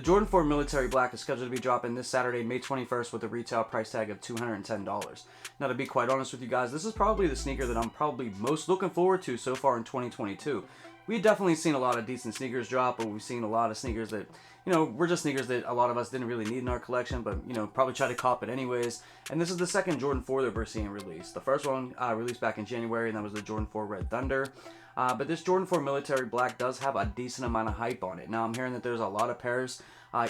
The Jordan 4 Military Black is scheduled to be dropping this Saturday, May 21st, with a retail price tag of $210. Now, to be quite honest with you guys, this is probably the sneaker that I'm probably most looking forward to so far in 2022. We've definitely seen a lot of decent sneakers drop, but we've seen a lot of sneakers that, were just sneakers that a lot of us didn't really need in our collection, but, probably try to cop it anyways. And this is the second Jordan 4 that we're seeing released. The first one released back in January, and that was the Jordan 4 Red Thunder. But this Jordan 4 Military Black does have a decent amount of hype on it. Now, I'm hearing that there's a lot of pairs.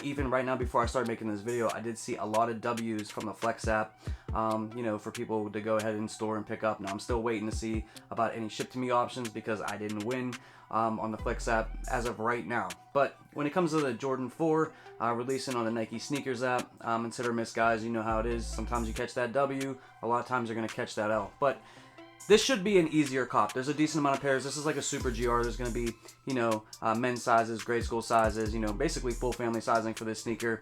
Even right now, before I started making this video, I did see a lot of W's from the Flex app, for people to go ahead and store and pick up. Now, I'm still waiting to see about any ship-to-me options because I didn't win on the Flex app as of right now. But when it comes to the Jordan 4 releasing on the Nike Sneakers app, it's hit or miss, guys. You know how it is. Sometimes you catch that W. A lot of times you're going to catch that L. But this should be an easier cop. There's a decent amount of pairs. This is like a super GR. There's going to be, men's sizes, grade school sizes, basically full family sizing for this sneaker.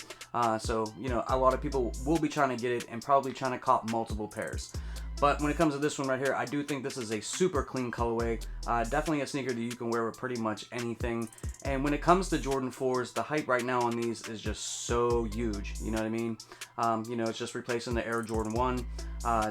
So, a lot of people will be trying to get it and probably trying to cop multiple pairs. But when it comes to this one right here, I do think this is a super clean colorway. Definitely a sneaker that you can wear with pretty much anything. And when it comes to Jordan 4s, the hype right now on these is just so huge. You know what I mean? It's just replacing the Air Jordan 1.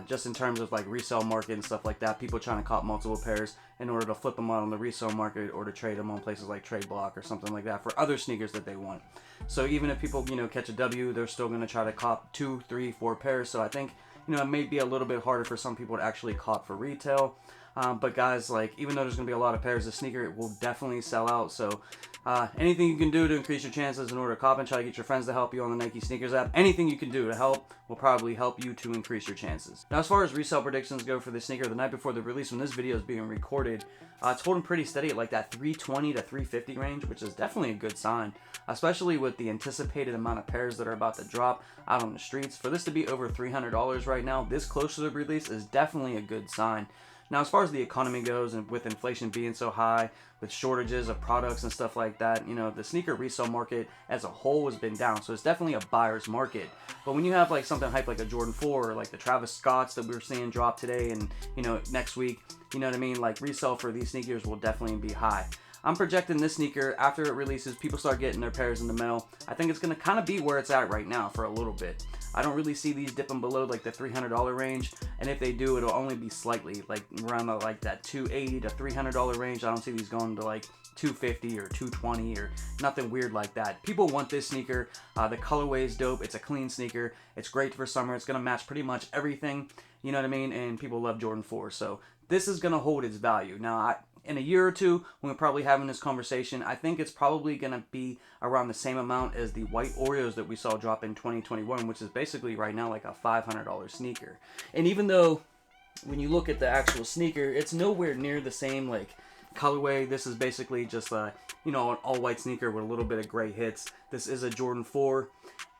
Just in terms of like resale market and stuff like that, people trying to cop multiple pairs in order to flip them out on the resale market or to trade them on places like Trade Block or something like that for other sneakers that they want. So even if people, catch a W, they're still going to try to cop 2, 3, 4 pairs. So I think, it may be a little bit harder for some people to actually cop for retail. But guys, like, even though there's going to be a lot of pairs of sneaker, it will definitely sell out. So anything you can do to increase your chances in order to cop and try to get your friends to help you on the Nike Sneakers app, anything you can do to help will probably help you to increase your chances. Now, as far as resale predictions go for this sneaker, the night before the release, when this video is being recorded, it's holding pretty steady at like that 320 to 350 range, which is definitely a good sign, especially with the anticipated amount of pairs that are about to drop out on the streets. For this to be over $300 right now, this close to the release, is definitely a good sign. Now, as far as the economy goes, and with inflation being so high, with shortages of products and stuff like that, the sneaker resale market as a whole has been down. So it's definitely a buyer's market. But when you have like something hype like a Jordan 4 or like the Travis Scotts that we're seeing drop today and, next week, you know what I mean? Like resale for these sneakers will definitely be high. I'm projecting this sneaker, after it releases, people start getting their pairs in the mail. I think it's going to kind of be where it's at right now for a little bit. I don't really see these dipping below like the $300 range, and if they do, it'll only be slightly, like around the, like that $280 to $300 range. I don't see these going to like $250 or $220 or nothing weird like that. People want this sneaker. The colorway is dope. It's a clean sneaker. It's great for summer. It's going to match pretty much everything, you know what I mean? And people love Jordan 4. So this is going to hold its value. Now, in a year or two, when we're probably having this conversation, I think it's probably going to be around the same amount as the white Oreos that we saw drop in 2021, which is basically right now like a $500 sneaker. And even though when you look at the actual sneaker, it's nowhere near the same like colorway. This is basically just an all white sneaker with a little bit of gray hits. This is a Jordan 4.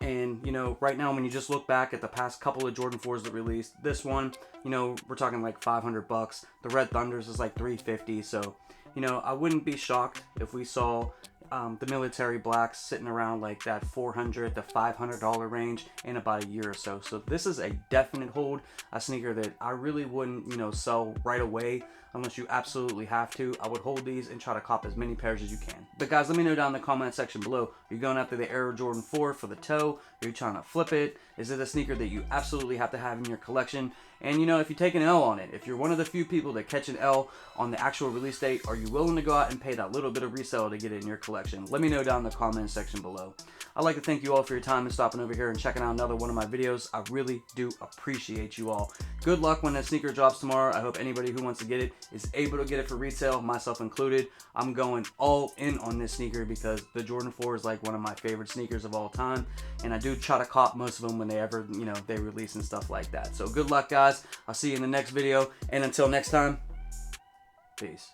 And, right now, when you just look back at the past couple of Jordan 4s that released, this one, we're talking like $500. The Red Thunders is like $350. So, I wouldn't be shocked if we saw the Military Blacks sitting around like that $400 to $500 range in about a year or so. So this is a definite hold, a sneaker that I really wouldn't, sell right away unless you absolutely have to. I would hold these and try to cop as many pairs as you can. But guys, let me know down in the comment section below. Are you going after the Air Jordan 4 for the toe? Are you trying to flip it? Is it a sneaker that you absolutely have to have in your collection? And if you take an L on it, if you're one of the few people that catch an L on the actual release date, are you willing to go out and pay that little bit of resale to get it in your collection? Let me know down in the comment section below. I'd like to thank you all for your time and stopping over here and checking out another one of my videos. I really do appreciate you all. Good luck when that sneaker drops tomorrow. I hope anybody who wants to get it is able to get it for retail, myself included. I'm going all in on this sneaker because the Jordan 4 is like one of my favorite sneakers of all time. And I do try to cop most of them when they ever, they release and stuff like that. So good luck, guys. I'll see you in the next video. And until next time, peace.